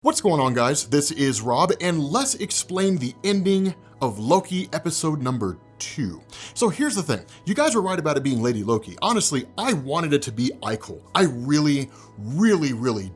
What's going on, guys? This is Rob, and let's explain the ending of Loki episode number 2. So here's the thing, you guys were right about it being Lady Loki. Honestly, I wanted it to be Eichel. I really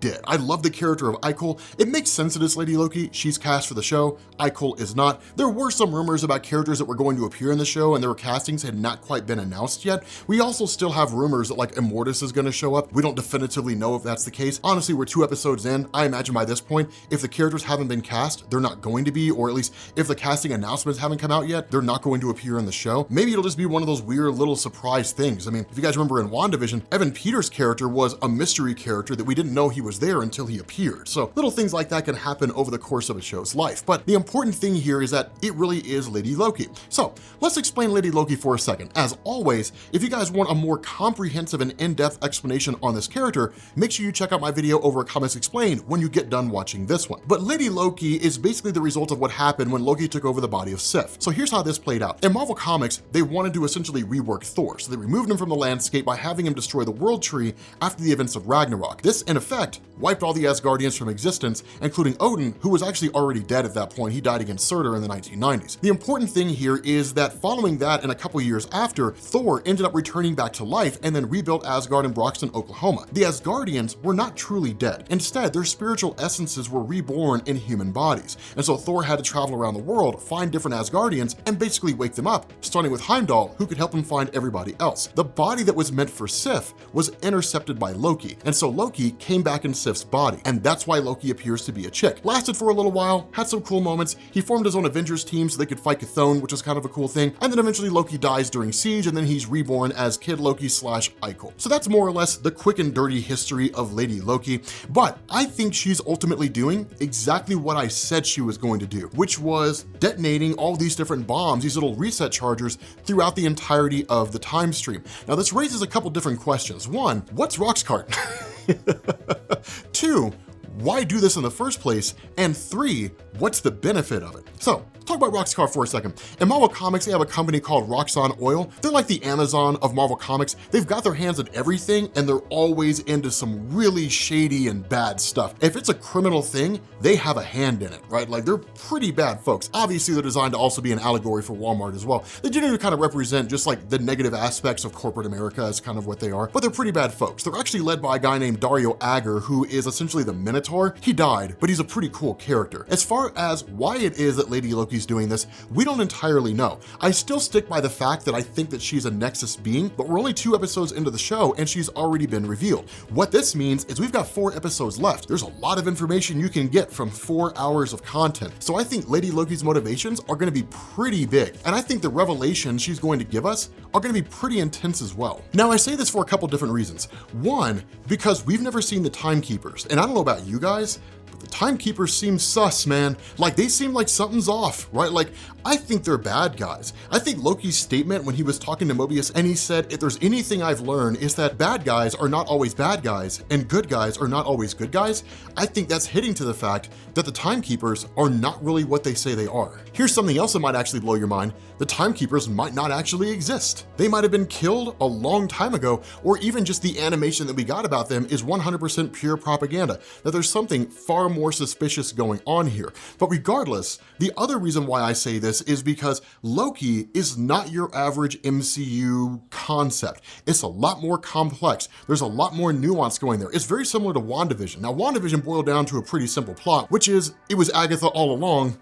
did. I love the character of Eichel. It makes sense that it's Lady Loki. She's cast for the show. Eichel is not. There were some rumors about characters that were going to appear in the show and their castings had not quite been announced yet. We also still have rumors that like Immortus is going to show up. We don't definitively know if that's the case. Honestly, we're 2 episodes in. I imagine by this point, if the characters haven't been cast, they're not going to be, or at least if the casting announcements haven't come out yet, they're not going to appear in the show. Maybe it'll just be one of those weird little surprise things. I mean, if you guys remember in WandaVision, Evan Peters' character was a mystery character that we didn't know he was there until he appeared. So little things like that can happen over the course of a show's life. But the important thing here is that it really is Lady Loki. So let's explain Lady Loki for a second. As always, if you guys want a more comprehensive and in-depth explanation on this character, make sure you check out my video over at Comics Explained when you get done watching this one. But Lady Loki is basically the result of what happened when Loki took over the body of Sif. So here's how this played out. In Marvel Comics, they wanted to essentially rework Thor, so they removed him from the landscape by having him destroy the World Tree after the events of Ragnarok. This, in effect, wiped all the Asgardians from existence, including Odin, who was actually already dead at that point. He died against Surtur in the 1990s. The important thing here is that following that and a couple years after, Thor ended up returning back to life and then rebuilt Asgard in Broxton, Oklahoma. The Asgardians were not truly dead. Instead, their spiritual essences were reborn in human bodies. And so Thor had to travel around the world, find different Asgardians, and basically wake them up, starting with Heimdall, who could help him find everybody else. The body that was meant for Sif was intercepted by Loki, and so Loki came back in Sif's body, and that's why Loki appears to be a chick. Lasted for a little while, had some cool moments. He formed his own Avengers team so they could fight Chthon, which was kind of a cool thing, and then eventually Loki dies during Siege, and then he's reborn as Kid Loki / Eichel. So that's more or less the quick and dirty history of Lady Loki, but I think she's ultimately doing exactly what I said she was going to do, which was detonating all these different bombs, these little reset chargers, throughout the entirety of the time stream. Now this raises a couple different questions. 1, what's Roxcart? 2, why do this in the first place? And 3, what's the benefit of it? So talk about Roxxcar for a second. In Marvel Comics, they have a company called Roxxon Oil. They're like the Amazon of Marvel Comics. They've got their hands on everything and they're always into some really shady and bad stuff. If it's a criminal thing, they have a hand in it, right? Like they're pretty bad folks. Obviously they're designed to also be an allegory for Walmart as well. They generally kind of represent just like the negative aspects of corporate America is kind of what they are, but they're pretty bad folks. They're actually led by a guy named Dario Agger, who is essentially the Minotaur. He died, but he's a pretty cool character. As far as why it is that Lady Loki's doing this, we don't entirely know. I still stick by the fact that I think that she's a Nexus being, but we're only 2 episodes into the show and she's already been revealed. What this means is we've got 4 episodes left. There's a lot of information you can get from 4 hours of content. So I think Lady Loki's motivations are going to be pretty big. And I think the revelations she's going to give us are going to be pretty intense as well. Now I say this for a couple different reasons. 1, because we've never seen the Timekeepers. And I don't know about you guys, but the Timekeepers seem sus, man. Like they seem like something's off, right? Like I think they're bad guys. I think Loki's statement when he was talking to Mobius and he said, if there's anything I've learned is that bad guys are not always bad guys and good guys are not always good guys. I think that's hitting to the fact that the Timekeepers are not really what they say they are. Here's something else that might actually blow your mind. The Timekeepers might not actually exist. They might have been killed a long time ago, or even just the animation that we got about them is 100% pure propaganda, that there's something far more suspicious going on here. But regardless, the other reason why I say this is because Loki is not your average MCU concept. It's a lot more complex. There's a lot more nuance going there. It's very similar to WandaVision. Now, WandaVision boiled down to a pretty simple plot, which is it was Agatha all along.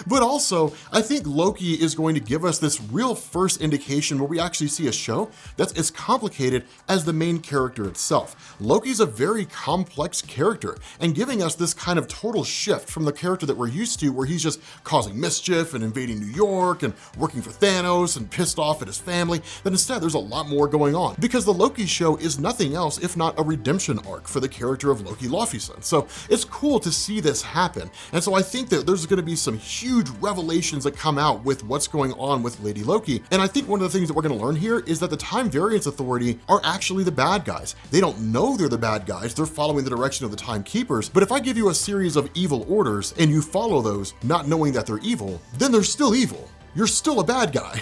But also, I think Loki is going to give us this real first indication where we actually see a show that's as complicated as the main character itself. Loki's a very complex character and giving us this kind of total shift from the character that we're used to where he's just causing mischief and invading New York and working for Thanos and pissed off at his family, that instead there's a lot more going on because the Loki show is nothing else if not a redemption arc for the character of Loki Laufeyson. So it's cool to see this happen. And so I think that there's going to be some huge revelations that come out with what's going on with Lady Loki. And I think one of the things that we're going to learn here is that the Time Variance Authority are actually the bad guys. They don't know they're the bad guys. They're following the direction of the Timekeepers. But if I give you a series of evil orders and you follow those, not knowing that they're evil, then they're still evil. you're still a bad guy.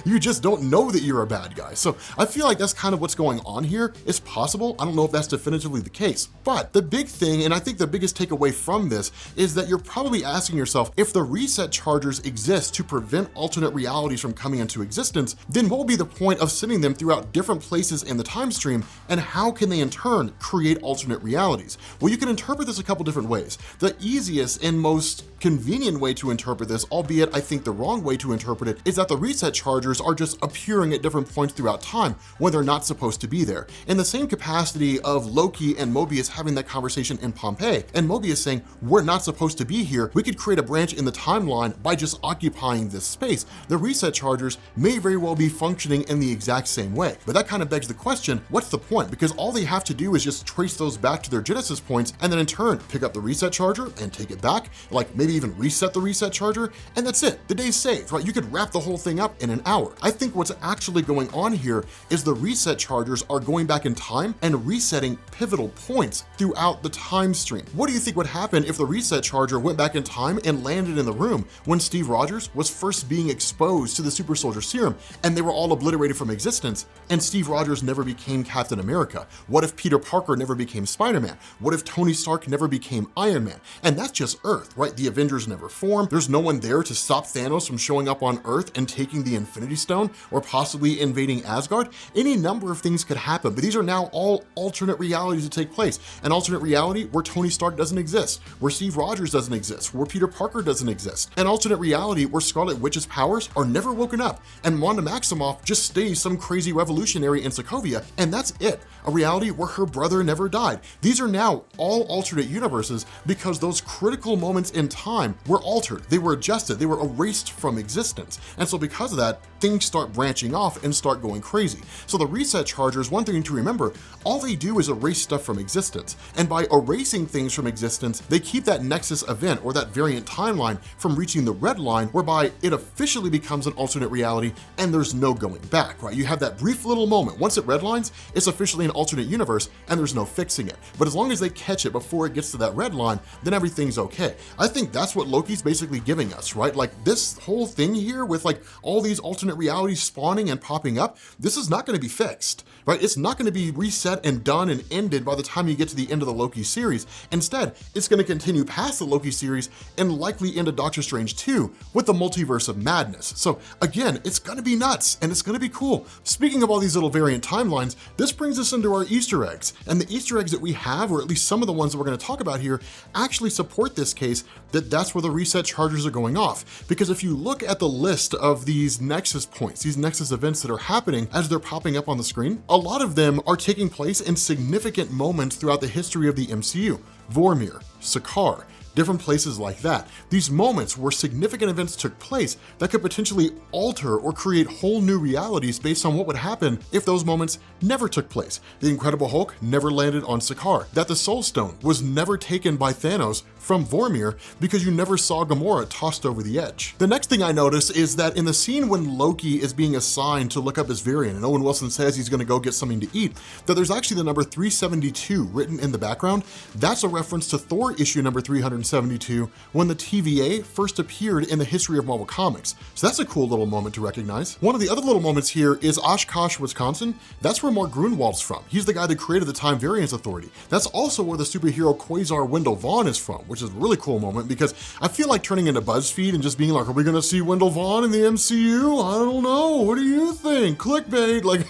You just don't know that you're a bad guy. So I feel like that's kind of what's going on here. It's possible. I don't know if that's definitively the case, but the big thing, and I think the biggest takeaway from this, is that you're probably asking yourself, if the reset chargers exist to prevent alternate realities from coming into existence, then what will be the point of sending them throughout different places in the time stream, and how can they in turn create alternate realities? Well, you can interpret this a couple different ways. The easiest and most convenient way to interpret this, albeit I think the wrong way to interpret it, is that the reset chargers are just appearing at different points throughout time when they're not supposed to be there. In the same capacity of Loki and Mobius having that conversation in Pompeii, and Mobius saying, we're not supposed to be here, we could create a branch in the timeline by just occupying this space. The reset chargers may very well be functioning in the exact same way. But that kind of begs the question, what's the point? Because all they have to do is just trace those back to their genesis points, and then in turn pick up the reset charger and take it back, like maybe even reset the reset charger, and that's it. The day's saved, right? You could wrap the whole thing up in an hour. I think what's actually going on here is the reset chargers are going back in time and resetting pivotal points throughout the time stream. What do you think would happen if the reset charger went back in time and landed in the room when Steve Rogers was first being exposed to the super soldier serum and they were all obliterated from existence, and Steve Rogers never became Captain America? What if Peter Parker never became Spider-Man? What if Tony Stark never became Iron Man? And that's just Earth, right? The Avengers never formed. There's no one there to stop Thanos from showing up on Earth and taking the Infinity Stone, or possibly invading Asgard. Any number of things could happen, but these are now all alternate realities that take place. An alternate reality where Tony Stark doesn't exist, where Steve Rogers doesn't exist, where Peter Parker doesn't exist. An alternate reality where Scarlet Witch's powers are never woken up, and Wanda Maximoff just stays some crazy revolutionary in Sokovia, and that's it. A reality where her brother never died. These are now all alternate universes because those critical moments in time were altered, they were adjusted, they were erased from existence. And so because of that, things start branching off and start going crazy. So the reset chargers, one thing to remember, all they do is erase stuff from existence. And by erasing things from existence, they keep that nexus event or that variant timeline from reaching the red line, whereby it officially becomes an alternate reality and there's no going back, right? You have that brief little moment. Once it redlines, it's officially an alternate universe and there's no fixing it. But as long as they catch it before it gets to that red line, then everything's okay. I think that's what Loki's basically giving us, right? Like this whole thing here with like all these alternate realities spawning and popping up, this is not going to be fixed, right? It's not going to be reset and done and ended by the time you get to the end of the Loki series. Instead, it's going to continue past the Loki series and likely into Doctor Strange 2 with the Multiverse of Madness. So again, it's going to be nuts and it's going to be cool. Speaking of all these little variant timelines, this brings us into our Easter eggs. And the Easter eggs that we have, or at least some of the ones that we're going to talk about here, actually support this case that that's where the reset chargers are going off. Because if you look at the list of these nexus points, these nexus events that are happening as they're popping up on the screen, a lot of them are taking place in significant moments throughout the history of the MCU. Vormir, Sakaar, different places like that. These moments where significant events took place that could potentially alter or create whole new realities based on what would happen if those moments never took place. The Incredible Hulk never landed on Sakaar, that the Soul Stone was never taken by Thanos from Vormir because you never saw Gamora tossed over the edge. The next thing I notice is that in the scene when Loki is being assigned to look up his variant and Owen Wilson says he's gonna go get something to eat, that there's actually the number 372 written in the background. That's a reference to Thor issue number 372 when the TVA first appeared in the history of Marvel Comics. So that's a cool little moment to recognize. One of the other little moments here is Oshkosh, Wisconsin. That's where Mark Grunwald's from. He's the guy that created the Time Variance Authority. That's also where the superhero Quasar Wendell Vaughn is from, which is a really cool moment because I feel like turning into BuzzFeed and just being like, are we gonna see Wendell Vaughn in the MCU? I don't know, what do you think? Clickbait, like,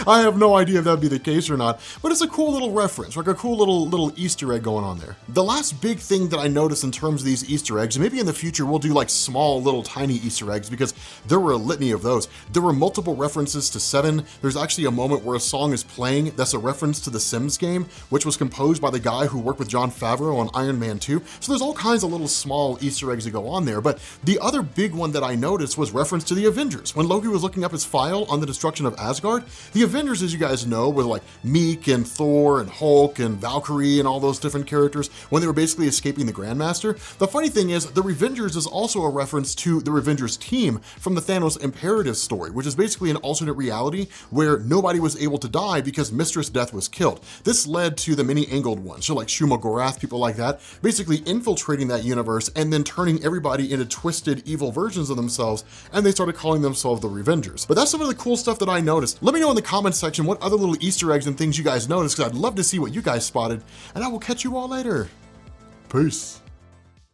I have no idea if that'd be the case or not, but it's a cool little reference, like a cool little Easter egg going on there. The last big thing that I noticed in terms of these Easter eggs, and maybe in the future we'll do like small little tiny Easter eggs because there were a litany of those. There were multiple references to Seven. There's actually a moment where a song is playing that's a reference to the Sims game, which was composed by the guy who worked with Jon Favreau on Iron Man 2. So there's all kinds of little small Easter eggs that go on there, but the other big one that I noticed was reference to the Avengers. When Loki was looking up his file on the destruction of Asgard, The Avengers, as you guys know, were like Meek and Thor and Hulk and Valkyrie and all those different characters when they were basically escaping the Grandmaster. The funny thing is, the Revengers is also a reference to the Revengers team from the Thanos Imperative story, which is basically an alternate reality where nobody was able to die because Mistress Death was killed. This led to the many angled ones, so like Shuma Gorath, people like that, basically infiltrating that universe and then turning everybody into twisted evil versions of themselves, and they started calling themselves the Revengers. But that's some of the cool stuff that I noticed. Let me know in the comments section what other little Easter eggs and things you guys noticed, because I'd love to see what you guys spotted, and I will catch you all later. Peace.